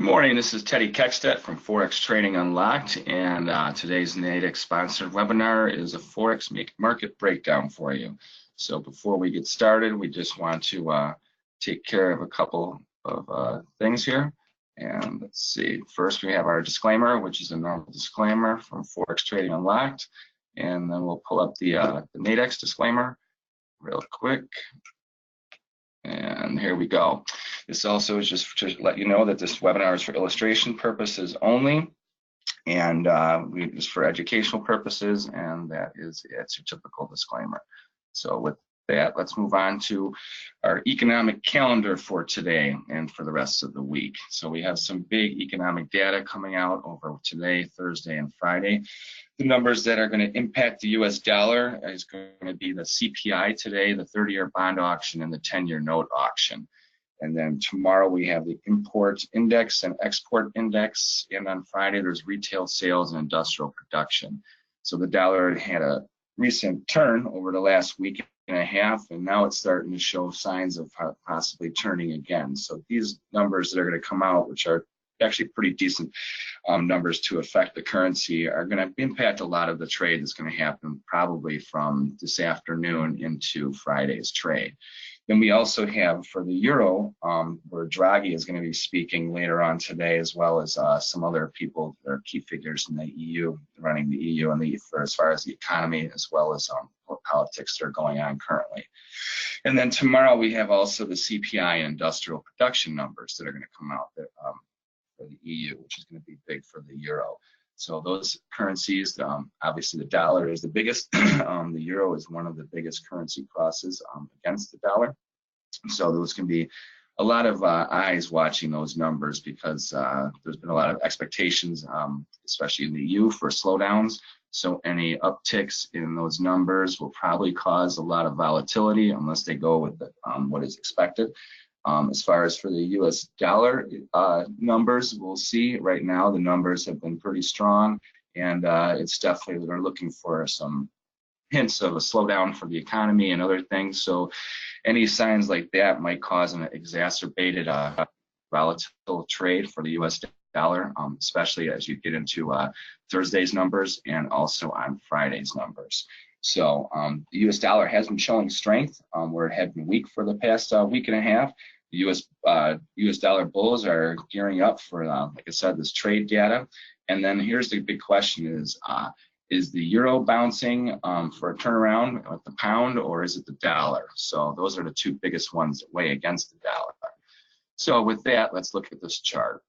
Good morning, this is Teddy Kekstadt from Forex Trading Unlocked, and today's Nadex sponsored webinar is a Forex market breakdown for you. So before we get started, we just want to take care of a couple of things here. And let's see, first we have our disclaimer, which is a normal disclaimer from Forex Trading Unlocked, and then we'll pull up the Nadex disclaimer real quick. And here we go. This also is just to let you know that this webinar is for illustration purposes only, and just for educational purposes, and it's your typical disclaimer. So with that, let's move on to our economic calendar for today and for the rest of the week. So we have some big economic data coming out over today, Thursday, and Friday. The numbers that are going to impact the US dollar is going to be the CPI today, the 30-year bond auction, and the 10-year note auction. And then tomorrow we have the import index and export index, and on Friday there's retail sales and industrial production. So the dollar had a recent turn over the last week and a half, and now it's starting to show signs of possibly turning again. So these numbers that are going to come out, which are actually pretty decent numbers to affect the currency, are going to impact a lot of the trade that's going to happen probably from this afternoon into Friday's trade. Then we also have for the euro, where Draghi is going to be speaking later on today, as well as some other people that are key figures in the EU, running the EU and as far as the economy, as well as what politics that are going on currently. And then tomorrow we have also the CPI and industrial production numbers that are going to come out for the EU, which is going to be big for the euro. So those currencies, obviously the dollar is the biggest. The euro is one of the biggest currency crosses against the dollar. So those can be a lot of eyes watching those numbers, because there's been a lot of expectations, especially in the EU, for slowdowns. So any upticks in those numbers will probably cause a lot of volatility unless they go with what is expected. As far as for the US dollar numbers, we'll see. Right now the numbers have been pretty strong, and it's definitely, they're looking for some hints of a slowdown for the economy and other things. So any signs like that might cause an exacerbated volatile trade for the US dollar, especially as you get into Thursday's numbers and also on Friday's numbers. So the US dollar has been showing strength where it had been weak for the past week and a half. The US dollar bulls are gearing up for, like I said, this trade data. And then here's the big question is the euro bouncing for a turnaround with the pound, or is it the dollar? So those are the two biggest ones that weigh against the dollar. So with that, let's look at this chart.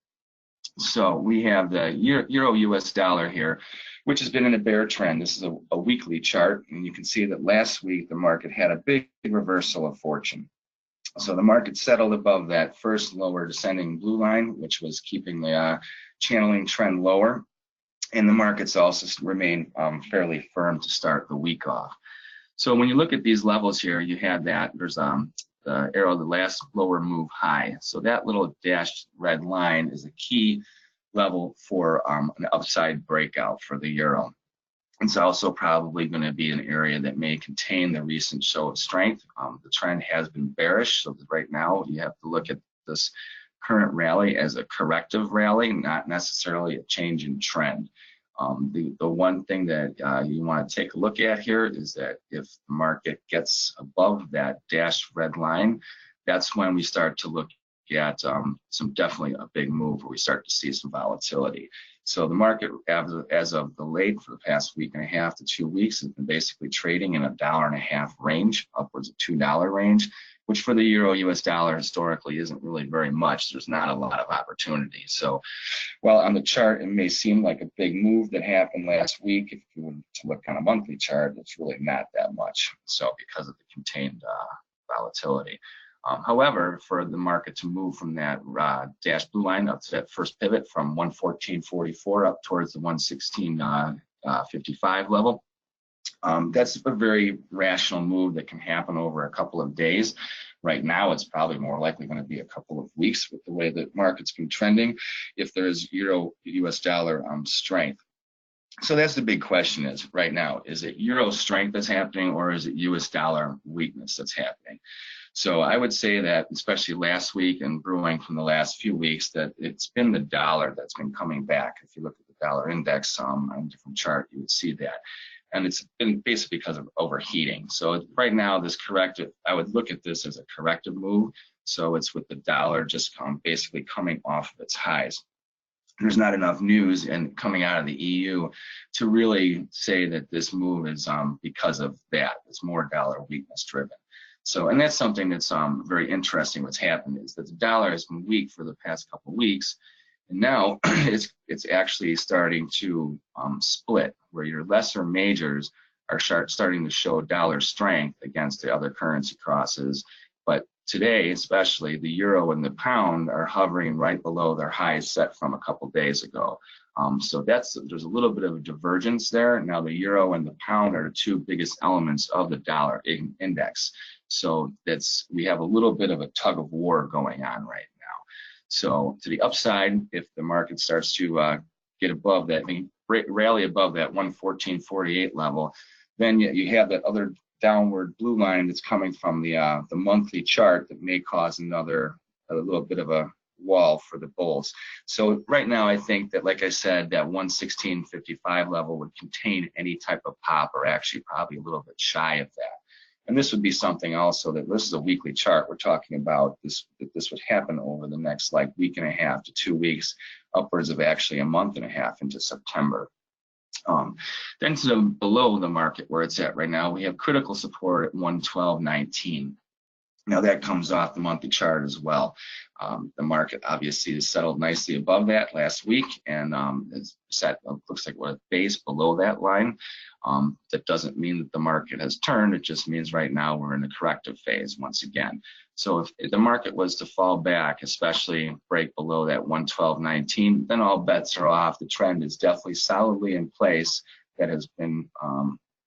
So we have the euro US dollar here, which has been in a bear trend. This is a weekly chart, and you can see that last week the market had a big reversal of fortune. So the market settled above that first lower descending blue line, which was keeping the channeling trend lower, and the markets also remain fairly firm to start the week off. So when you look at these levels here, you had that there's the arrow, the last lower move high. So that little dashed red line is a key level for an upside breakout for the euro. It's also probably going to be an area that may contain the recent show of strength. The trend has been bearish, so right now you have to look at this current rally as a corrective rally, not necessarily a change in trend. The one thing that you want to take a look at here is that if the market gets above that dashed red line, that's when we start to look at definitely a big move where we start to see some volatility. So the market, as of the late for the past week and a half to 2 weeks, has been basically trading in $1.50 range, upwards of $2 range, which for the euro US dollar historically isn't really very much. There's not a lot of opportunity. So while on the chart it may seem like a big move that happened last week, if you were to look on a monthly chart, it's really not that much. So because of the contained volatility. However, for the market to move from that dashed blue line up to that first pivot from 114.44 up towards the 116.55 level, that's a very rational move that can happen over a couple of days. Right now, it's probably more likely going to be a couple of weeks with the way that market's been trending if there's euro US dollar strength. So that's the big question is right now, is it euro strength that's happening, or is it US dollar weakness that's happening? So I would say that, especially last week and brewing from the last few weeks, that it's been the dollar that's been coming back. If you look at the dollar index on a different chart, you would see that. And it's been basically because of overheating. So right now, this corrective, I would look at this as a corrective move. So it's with the dollar just basically coming off of its highs. There's not enough news and coming out of the EU to really say that this move is because of that. It's more dollar weakness driven. So, and that's something that's very interesting. What's happened is that the dollar has been weak for the past couple of weeks, and now it's actually starting to split, where your lesser majors are starting to show dollar strength against the other currency crosses. But today, especially, the euro and the pound are hovering right below their highs set from a couple days ago. So there's a little bit of a divergence there. Now the euro and the pound are the two biggest elements of the dollar index. So we have a little bit of a tug of war going on right now. So to the upside, if the market starts to get above that, rally above that 114.48 level, then you have that other downward blue line that's coming from the monthly chart that may cause a little bit of a wall for the bulls. So right now, I think that, like I said, that 116.55 level would contain any type of pop, or actually probably a little bit shy of that. And this would be something also that this is a weekly chart. We're talking about that this would happen over the next week and a half to 2 weeks, upwards of actually a month and a half into September. Then below the market where it's at right now, we have critical support at 112.19. Now that comes off the monthly chart as well. The market obviously has settled nicely above that last week, and it's set, looks like what a base below that line. That doesn't mean that the market has turned. It just means right now we're in a corrective phase once again. So if the market was to fall back, especially break below that 112.19, then all bets are off. The trend is definitely solidly in place. That has been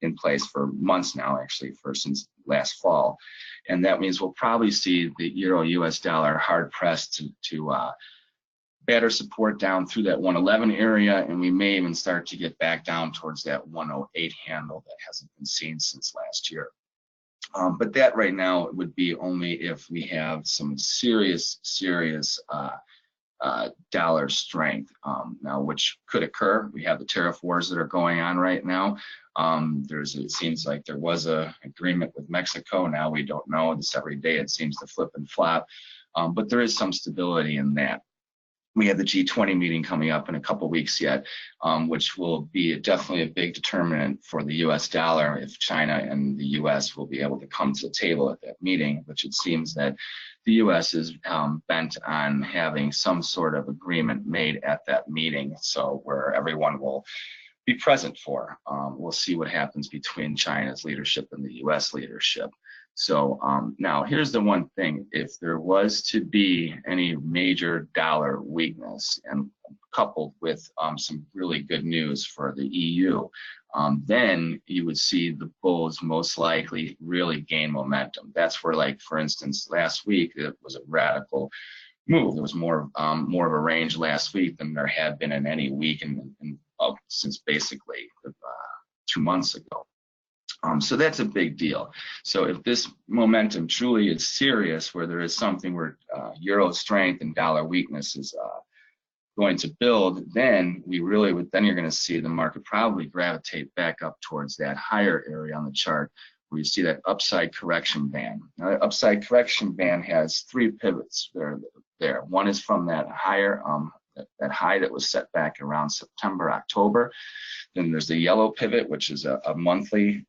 in place for months now, actually, since last fall. And that means we'll probably see the euro US dollar hard pressed to batter support down through that 111 area, and we may even start to get back down towards that 108 handle that hasn't been seen since last year. But that right now would be only if we have some serious dollar strength, now, which could occur. We have the tariff wars that are going on right now. It seems like there was an agreement with Mexico. Now we don't know. This every day it seems to flip and flop, but there is some stability in that. We have the G20 meeting coming up in a couple weeks yet, which will be definitely a big determinant for the US dollar if China and the US will be able to come to the table at that meeting, which it seems that the US is bent on having some sort of agreement made at that meeting, so where everyone will be present for. We'll see what happens between China's leadership and the US leadership. So now here's the one thing: if there was to be any major dollar weakness and coupled with some really good news for the EU, then you would see the bulls most likely really gain momentum. That's where, like, for instance, last week it was a radical move. There was more of a range last week than there had been in any week since basically 2 months ago. So that's a big deal. So if this momentum truly is serious, where there is something where euro strength and dollar weakness is going to build, then you're going to see the market probably gravitate back up towards that higher area on the chart, where you see that upside correction band. Now, that upside correction band has 3 pivots there. One is from that higher that high that was set back around September, October. Then there's the yellow pivot, which is a monthly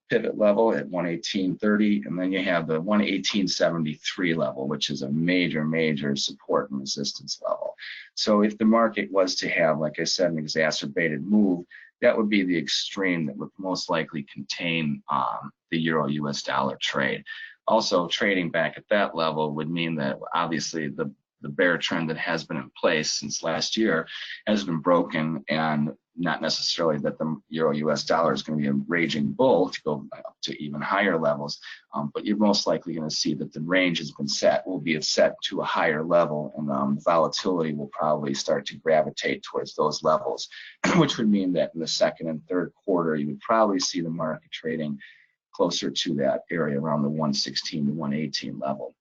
pivot level at 118.30, and then you have the 118.73 level, which is a major support and resistance level. So if the market was to have, like I said, an exacerbated move, that would be the extreme that would most likely contain the euro US dollar trade. Also, trading back at that level would mean that obviously the bear trend that has been in place since last year has been broken, and not necessarily that the euro US dollar is going to be a raging bull to go up to even higher levels, but you're most likely going to see that the range has been set, will be set to a higher level, and volatility will probably start to gravitate towards those levels, which would mean that in the second and third quarter you would probably see the market trading closer to that area around the 116 to 118 level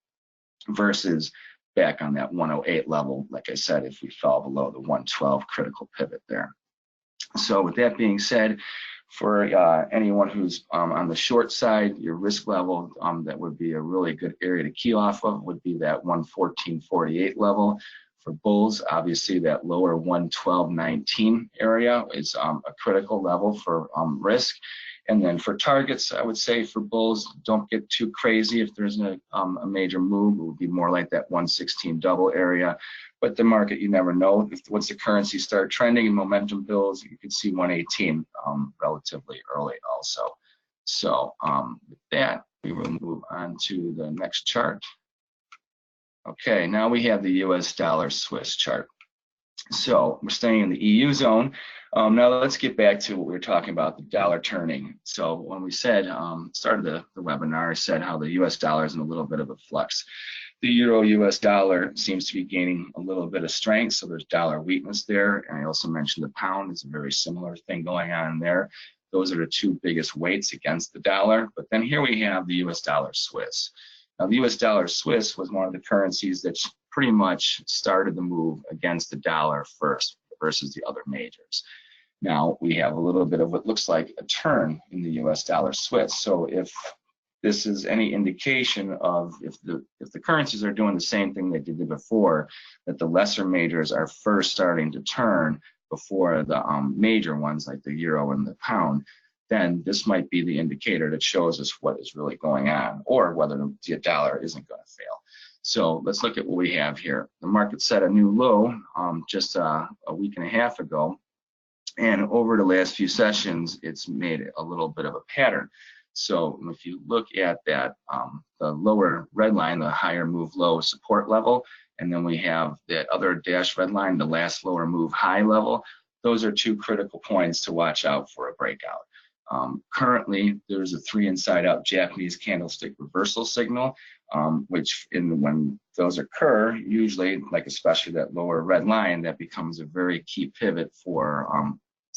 versus back on that 108 level, like I said, if we fell below the 112 critical pivot there. So with that being said, for anyone who's on the short side, your risk level that would be a really good area to key off of would be that 114.48 level. For bulls, obviously that lower 112.19 area is a critical level for risk. And then for targets, I would say for bulls, don't get too crazy. If there's a major move, it would be more like that 116 double area. But the market, you never know. Once the currency start trending and momentum builds, you can see 118 relatively early also. So with that, we will move on to the next chart. Okay, now we have the US dollar Swiss chart. So we're staying in the EU zone. Now let's get back to what we were talking about, the dollar turning. So when we said, started the webinar, I said how the US dollar is in a little bit of a flux. The euro US dollar seems to be gaining a little bit of strength, so there's dollar weakness there. And I also mentioned the pound is a very similar thing going on there. Those are the two biggest weights against the dollar. But then here we have the US dollar Swiss. Now the US dollar Swiss was one of the currencies that pretty much started the move against the dollar first versus the other majors. Now we have a little bit of what looks like a turn in the US dollar Swiss. So if this is any indication of if the currencies are doing the same thing they did before, that the lesser majors are first starting to turn before the major ones like the euro and the pound, then this might be the indicator that shows us what is really going on or whether the dollar isn't going to fail. So let's look at what we have here. The market set a new low just a week and a half ago, and over the last few sessions, it's made a little bit of a pattern. So if you look at that, the lower red line, the higher move low support level, and then we have that other dashed red line, the last lower move high level, those are two critical points to watch out for a breakout. Currently, there's a 3 inside out Japanese candlestick reversal signal, which when those occur, usually, like especially that lower red line, that becomes a very key pivot for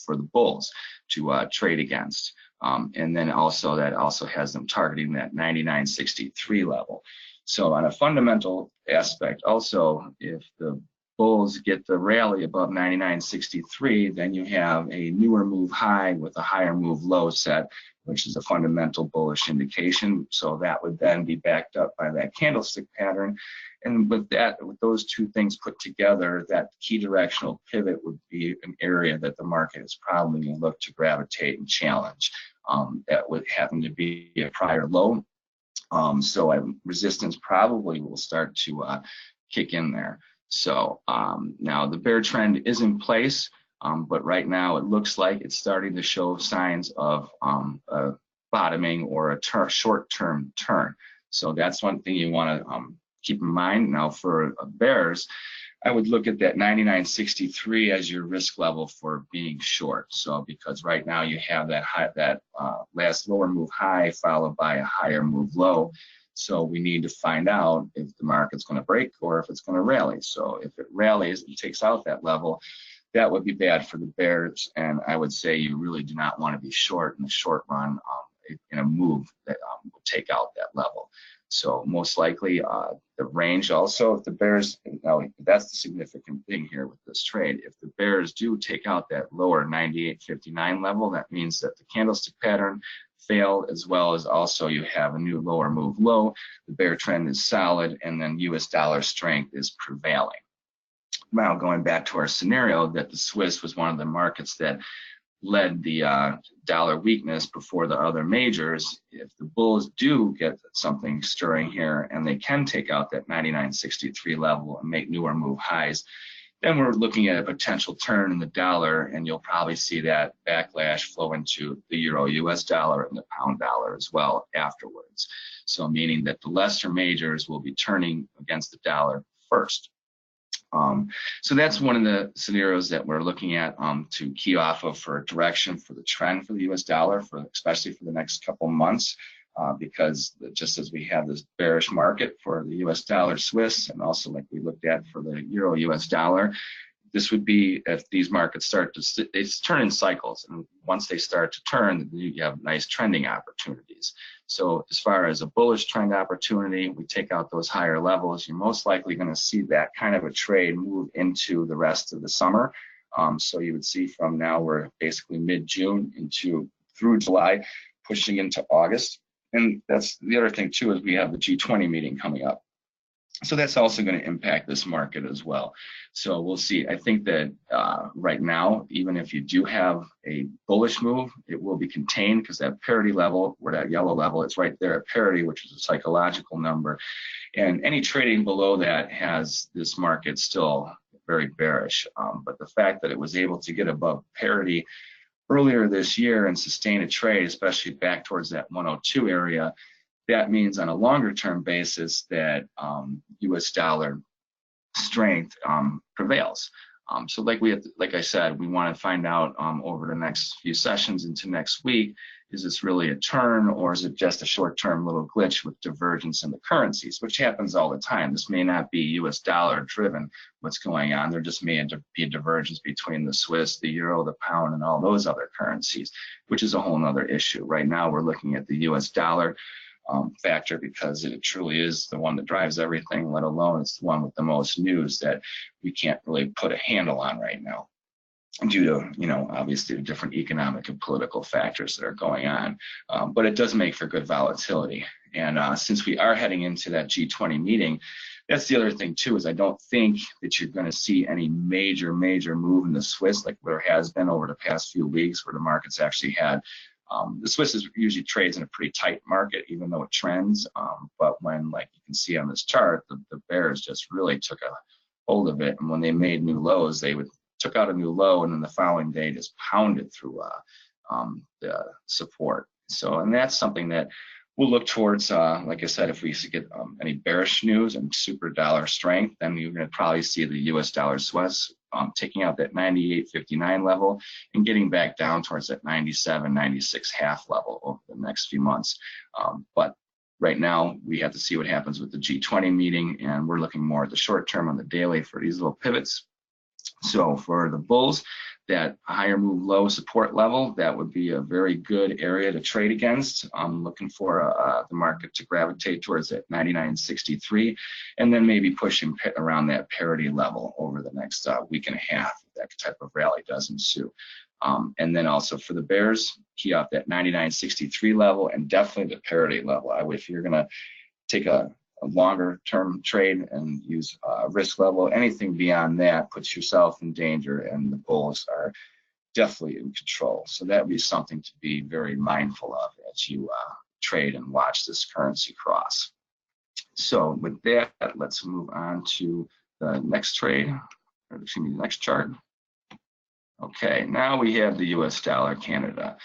the bulls to trade against. And then also that also has them targeting that 99.63 level. So on a fundamental aspect, also, if the bulls get the rally above 99.63, then you have a newer move high with a higher move low set, which is a fundamental bullish indication. So that would then be backed up by that candlestick pattern. And with those two things put together, that key directional pivot would be an area that the market is probably going to look to gravitate and challenge. That would happen to be a prior low. So resistance probably will start to kick in there. So now the bear trend is in place, but right now it looks like it's starting to show signs of a bottoming or a short-term turn. So that's one thing you want to keep in mind. Now for bears, I would look at that 99.63 as your risk level for being short. So because right now you have that last lower move high followed by a higher move low. So we need to find out if the market's going to break or if it's going to rally. So if it rallies and takes out that level, that would be bad for the bears. And I would say you really do not want to be short in the short run in a move that will take out that level. So most likely the range also, if the bears, now that's the significant thing here with this trade. If the bears do take out that lower 98.59 level, that means that the candlestick pattern failed, as well as also you have a new lower move low, the bear trend is solid, and then US dollar strength is prevailing. Now going back to our scenario that the Swiss was one of the markets that led the dollar weakness before the other majors, if the bulls do get something stirring here and they can take out that 99.63 level and make newer move highs, then we're looking at a potential turn in the dollar, and you'll probably see that backlash flow into the euro US dollar and the pound dollar as well afterwards. So meaning that the lesser majors will be turning against the dollar first. So that's one of the scenarios that we're looking at to key off of for direction for the trend for the US dollar, especially for the next couple months, because just as we have this bearish market for the US dollar Swiss, and also like we looked at for the euro US dollar, this would be if these markets start to, they turn in cycles, and once they start to turn, you have nice trending opportunities. So as far as a bullish trend opportunity, we take out those higher levels, you're most likely going to see that kind of a trade move into the rest of the summer. So you would see from now, we're basically mid-June through July, pushing into August. And that's the other thing too, is we have the G20 meeting coming up. So that's also going to impact this market as well. So we'll see. I think that right now, even if you do have a bullish move, it will be contained, because that parity level, or that yellow level, it's right there at parity, which is a psychological number. And any trading below that has this market still very bearish. But the fact that it was able to get above parity earlier this year and sustain a trade, especially back towards that 102 area, that means on a longer term basis that US dollar strength prevails. So like I said, we want to find out over the next few sessions into next week, is this really a turn, or is it just a short-term little glitch with divergence in the currencies, which happens all the time. This may not be US dollar driven, what's going on. There just may be a divergence between the Swiss, the euro, the pound, and all those other currencies, which is a whole nother issue. Right now, we're looking at the US dollar factor, because it truly is the one that drives everything, let alone it's the one with the most news that we can't really put a handle on right now, due to, obviously the different economic and political factors that are going on. But it does make for good volatility. And since we are heading into that G20 meeting, that's the other thing too, is I don't think that you're going to see any major move in the Swiss like there has been over the past few weeks, where the market's actually had the Swiss usually trades in a pretty tight market, even though it trends. But when, like you can see on this chart, the bears just really took a hold of it. And when they made new lows, they took out a new low, and then the following day just pounded through the support. So, and that's something that we'll look towards. Like I said, if we get any bearish news and super dollar strength, then you're going to probably see the US dollar Swiss taking out that 98.59 level and getting back down towards that 97.96 half level over the next few months. But right now, we have to see what happens with the G20 meeting, and we're looking more at the short term on the daily for these little pivots. So for the bulls, that higher move low support level, that would be a very good area to trade against. I'm looking for the market to gravitate towards that 99.63, and then maybe pushing around that parity level over the next week and a half, if that type of rally does ensue. And then also for the bears, key off that 99.63 level, and definitely the parity level. If you're going to take a longer term trade and use risk level, anything beyond that puts yourself in danger, and the bulls are definitely in control. So that would be something to be very mindful of as you trade and watch this currency cross. So with that, let's move on to the next trade, or excuse me, the next chart. Okay, now we have the US dollar Canada.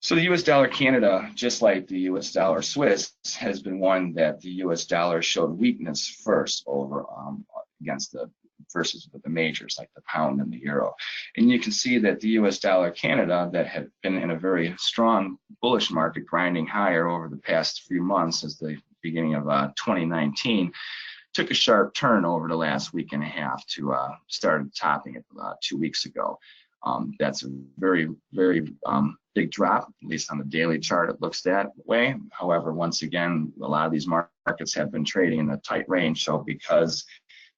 So the US dollar Canada, just like the US dollar Swiss, has been one that the US dollar showed weakness first over versus with the majors like the pound and the euro. And you can see that the US dollar Canada, that had been in a very strong bullish market, grinding higher over the past few months as the beginning of 2019, took a sharp turn over the last week and a half to started topping it 2 weeks ago. That's a very big drop, at least on the daily chart it looks that way. However, once again, a lot of these markets have been trading in a tight range. So because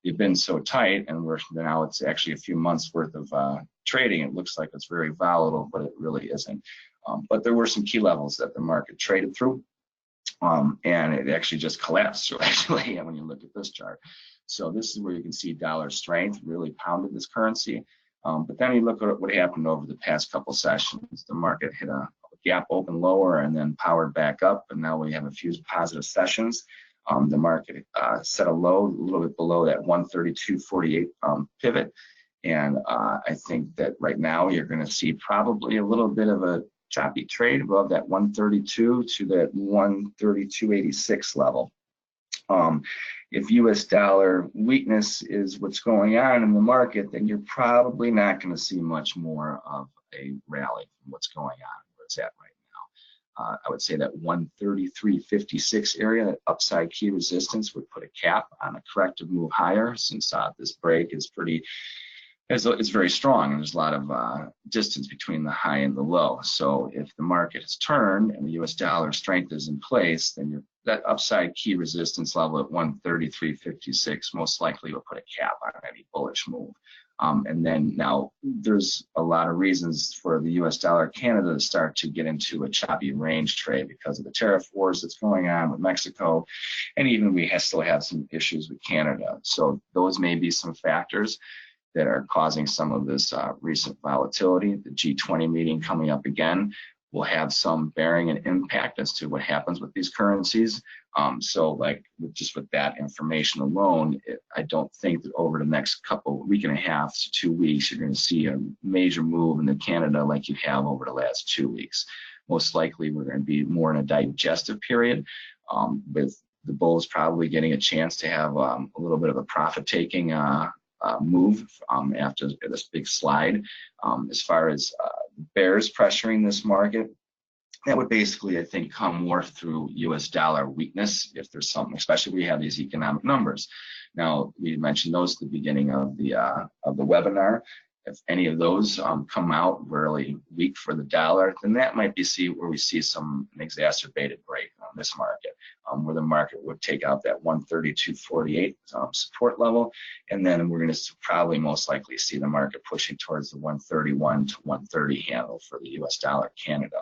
they've been so tight, and now it's actually a few months worth of trading, it looks like it's very volatile, but it really isn't. But there were some key levels that the market traded through, and it actually just collapsed through, actually, when you look at this chart. So this is where you can see dollar strength really pounded this currency. But then you look at what happened over the past couple sessions. The market hit a gap open lower and then powered back up, and now we have a few positive sessions. The market set a low a little bit below that 132.48 pivot, and I think that right now you're going to see probably a little bit of a choppy trade above that 132 to that 132.86 level. If US dollar weakness is what's going on in the market, then you're probably not going to see much more of a rally from what's going on where it's at right now. I would say that 133.56 area, that upside key resistance, would put a cap on a corrective move higher, since this break is pretty It's very strong, and there's a lot of distance between the high and the low. So if the market has turned and the US dollar strength is in place, then that upside key resistance level at 133.56 most likely will put a cap on any bullish move. And then now there's a lot of reasons for the US dollar Canada to start to get into a choppy range trade because of the tariff wars that's going on with Mexico, and even we still have some issues with Canada. So those may be some factors that are causing some of this recent volatility. The G20 meeting coming up again will have some bearing and impact as to what happens with these currencies. So like just with that information alone, I don't think that over the next week and a half to 2 weeks, you're going to see a major move into Canada like you have over the last 2 weeks. Most likely we're going to be more in a digestive period with the bulls probably getting a chance to have a little bit of a profit-taking move after this big slide. As far as bears pressuring this market, that would basically, I think, come more through US dollar weakness if there's something, especially we have these economic numbers. Now, we mentioned those at the beginning of the webinar. If any of those come out really weak for the dollar, then that might be where we see an exacerbated break on this market, where the market would take out that 132.48 support level, and then we're going to probably most likely see the market pushing towards the 131 to 130 handle for the US dollar Canada.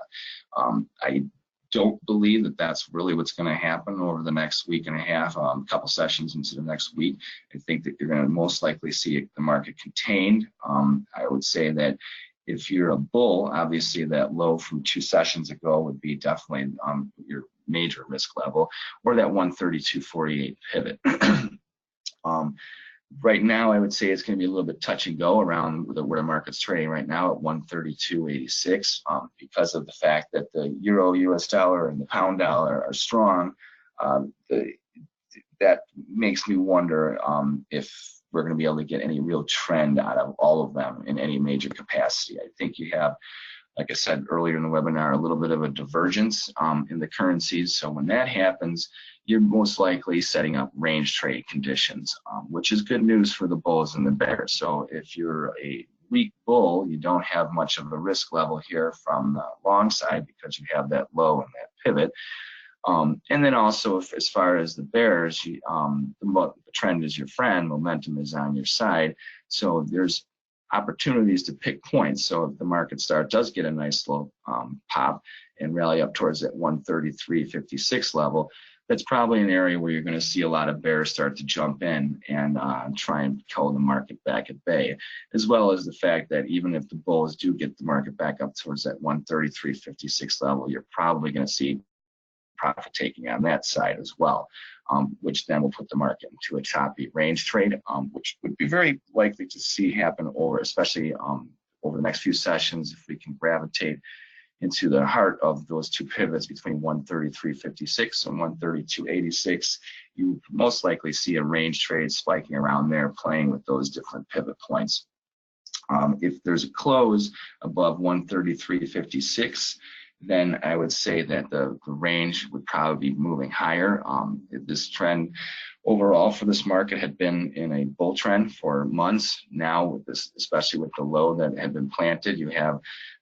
I don't believe that that's really what's going to happen over the next week and a half, couple sessions into the next week. I think that you're going to most likely see the market contained. I would say that if you're a bull, obviously that low from 2 sessions ago would be definitely your major risk level, or that 132.48 pivot. Right now, I would say it's going to be a little bit touch and go around where the market's trading right now at 132.86 because of the fact that the euro, US dollar, and the pound dollar are strong. That makes me wonder if we're going to be able to get any real trend out of all of them in any major capacity. I think you have, like I said earlier in the webinar, a little bit of a divergence in the currencies. So when that happens, you're most likely setting up range trade conditions, which is good news for the bulls and the bears. So if you're a weak bull, you don't have much of a risk level here from the long side because you have that low and that pivot. And then also, as far as the bears, the trend is your friend, momentum is on your side. So there's opportunities to pick points. So if the market does get a nice little pop and rally up towards that 133.56 level, that's probably an area where you're going to see a lot of bears start to jump in and try and hold the market back at bay, as well as the fact that even if the bulls do get the market back up towards that 133.56 level, you're probably going to see profit taking on that side as well, which then will put the market into a choppy range trade, which would be very likely to see happen especially over the next few sessions if we can gravitate into the heart of those 2 pivots between 133.56 and 132.86. You most likely see a range trade spiking around there, playing with those different pivot points. If there's a close above 133.56, then I would say that the range would probably be moving higher. This trend overall for this market had been in a bull trend for months. Now, with this, especially with the low that had been planted, you have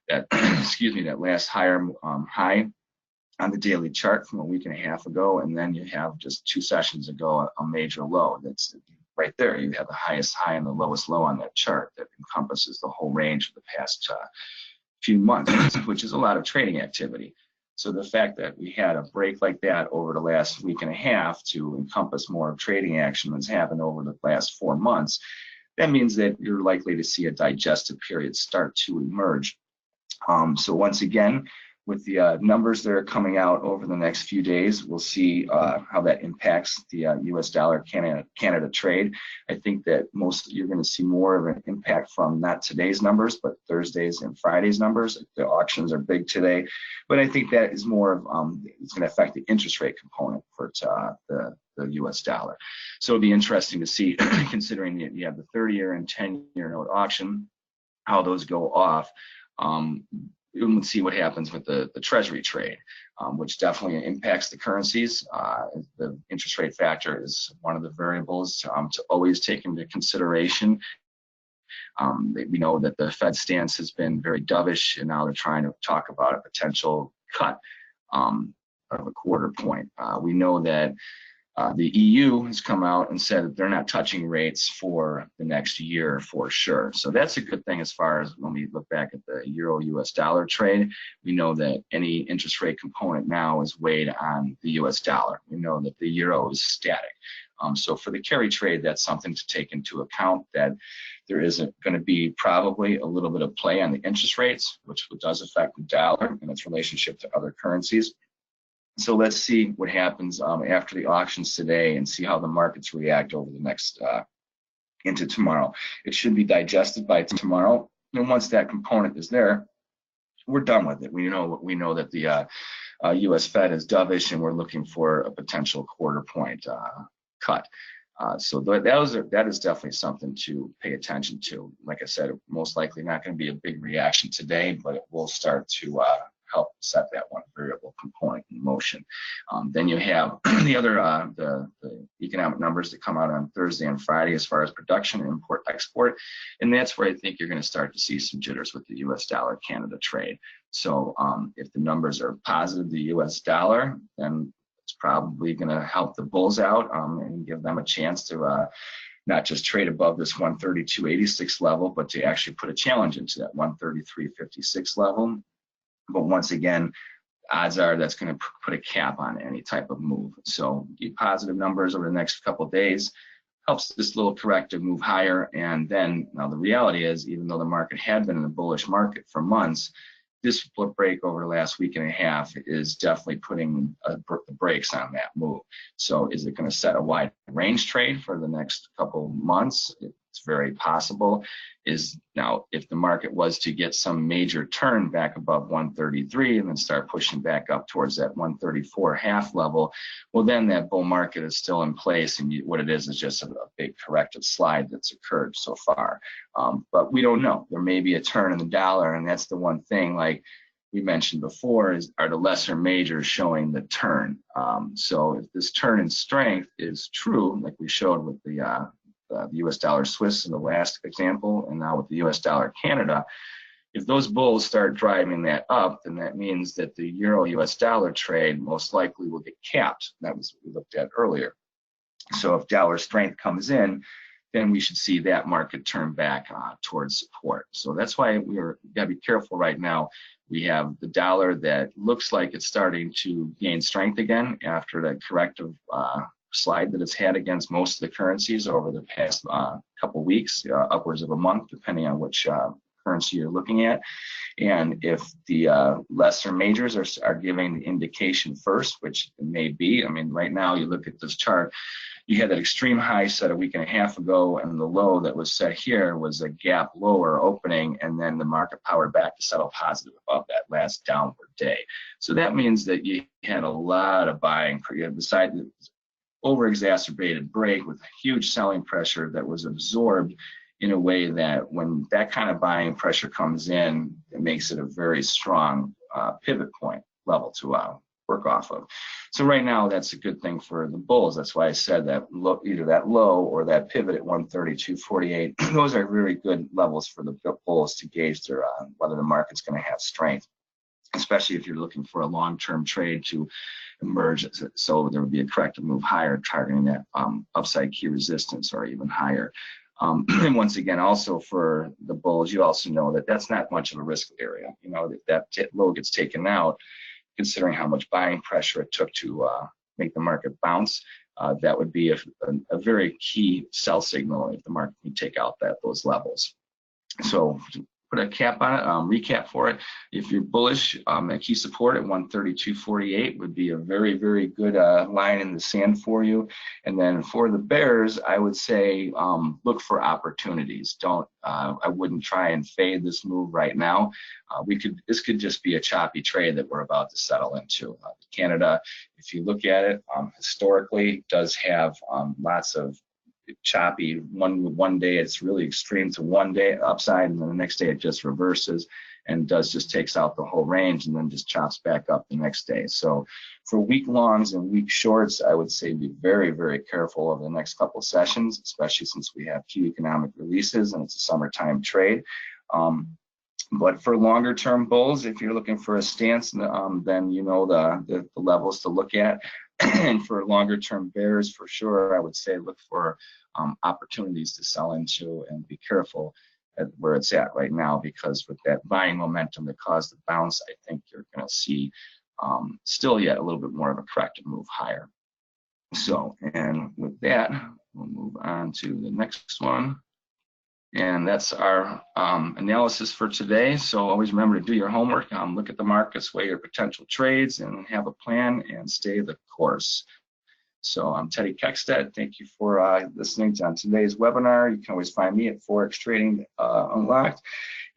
that that last higher high on the daily chart from a week and a half ago, and then you have just 2 sessions ago a major low. That's right there. You have the highest high and the lowest low on that chart that encompasses the whole range of the past few months, which is a lot of trading activity. So the fact that we had a break like that over the last week and a half to encompass more trading action that's happened over the last 4 months, that means that you're likely to see a digestive period start to emerge. So once again, with the numbers that are coming out over the next few days, we'll see how that impacts the US dollar Canada trade. I think that you're going to see more of an impact from not today's numbers, but Thursday's and Friday's numbers. The auctions are big today, but I think that is more of, it's going to affect the interest rate component for the US dollar. So it'll be interesting to see, considering that you have the 30-year and 10-year note auction, how those go off. We'll see what happens with the treasury trade, which definitely impacts the currencies. The interest rate factor is one of the variables to always take into consideration We know that the Fed stance has been very dovish, and now they're trying to talk about a potential cut of a quarter point. We know that the EU has come out and said that they're not touching rates for the next year for sure. So that's a good thing as far as when we look back at the euro US dollar trade. We know that any interest rate component now is weighed on the US dollar. We know that the euro is static. So for the carry trade, that's something to take into account, that there isn't going to be probably a little bit of play on the interest rates, which does affect the dollar and its relationship to other currencies. So let's see what happens after the auctions today and see how the markets react over the next into tomorrow. It should be digested by tomorrow, and once that component is there, we're done with it. We know that the U.S. Fed is dovish, and we're looking for a potential quarter point cut. So that is definitely something to pay attention to. Like I said, most likely not going to be a big reaction today, but it will start to help set that one variable component in motion. Then you have the other the economic numbers that come out on Thursday and Friday as far as production, import, export, and that's where I think you're going to start to see some jitters with the U.S. dollar Canada trade. So if the numbers are positive, the U.S. dollar, then it's probably going to help the bulls out and give them a chance to not just trade above this 132.86 level, but to actually put a challenge into that 133.56 level. But once again, odds are that's going to put a cap on any type of move. So get positive numbers over the next couple of days, helps this little corrective move higher. And then now the reality is, even though the market had been in a bullish market for months, this break over the last week and a half is definitely putting the brakes on that move. So is it going to set a wide range trade for the next couple months? It's very possible. Now, if the market was to get some major turn back above 133 and then start pushing back up towards that 134.5 level, well, then that bull market is still in place, and what it is just a big corrective slide that's occurred so far. But we don't know. There may be a turn in the dollar, and that's the one thing, like we mentioned before, are the lesser majors showing the turn. So if this turn in strength is true, like we showed with the US dollar Swiss in the last example, and now with the US dollar Canada, if those bulls start driving that up, then that means that the euro US dollar trade most likely will get capped. That was what we looked at earlier. So if dollar strength comes in, then we should see that market turn back towards support. So that's why we're got to be careful right now. We have the dollar that looks like it's starting to gain strength again after that corrective slide that it's had against most of the currencies over the past couple weeks, upwards of a month, depending on which currency you're looking at. And if the lesser majors are giving the indication first, which it may be, I mean, right now you look at this chart, you had that extreme high set a week and a half ago, and the low that was set here was a gap lower opening, and then the market powered back to settle positive above that last downward day. So that means that you had a lot of buying, besides the over-exacerbated break with huge selling pressure that was absorbed in a way that when that kind of buying pressure comes in, it makes it a very strong pivot point level to work off of. So right now, that's a good thing for the bulls. That's why I said that either that low or that pivot at 132.48, those are very good levels for the bulls to gauge their whether the market's going to have strength, especially if you're looking for a long-term trade to emerge. So there would be a corrective move higher, targeting that upside key resistance or even higher. And once again, also for the bulls, you also know that that's not much of a risk area. You know, that low gets taken out, considering how much buying pressure it took to make the market bounce. That would be a very key sell signal if the market can take out those levels. So put a cap on it, recap for it. If you're bullish, a key support at 132.48 would be a very, very good line in the sand for you. And then for the bears, I would say look for opportunities. I wouldn't try and fade this move right now. This could just be a choppy trade that we're about to settle into. Canada, if you look at it historically, does have lots of choppy. One day it's really extreme to one day upside, and then the next day it just reverses and just takes out the whole range and then just chops back up the next day. So for week longs and week shorts, I would say be very, very careful over the next couple of sessions, especially since we have key economic releases and it's a summertime trade. But for longer term bulls, if you're looking for a stance, then you know the levels to look at. And for longer term bears, for sure, I would say look for opportunities to sell into and be careful at where it's at right now, because with that buying momentum that caused the bounce, I think you're going to see still yet a little bit more of a corrective move higher. So, and with that, we'll move on to the next one. And that's our analysis for today. So always remember to do your homework, look at the markets, weigh your potential trades, and have a plan and stay the course. So I'm Teddy Kekstadt. Thank you for listening to today's webinar. You can always find me at Forex Trading Unlocked.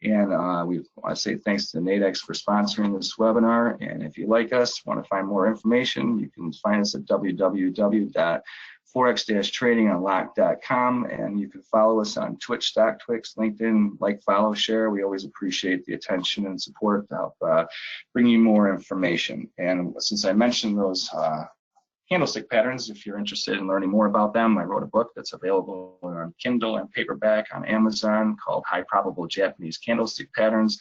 And we want to say thanks to Nadex for sponsoring this webinar. And if you like us, want to find more information, you can find us at www.forex-tradingunlocked.com, and you can follow us on Twitch, StockTwix, LinkedIn, like, follow, share. We always appreciate the attention and support to help bring you more information. And since I mentioned those candlestick patterns, if you're interested in learning more about them, I wrote a book that's available on Kindle and paperback on Amazon called High Probable Japanese Candlestick Patterns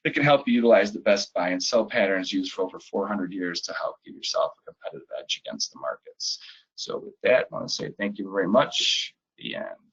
that can help you utilize the best buy and sell patterns used for over 400 years to help give yourself a competitive edge against the markets. So with that, I want to say thank you very much. The end.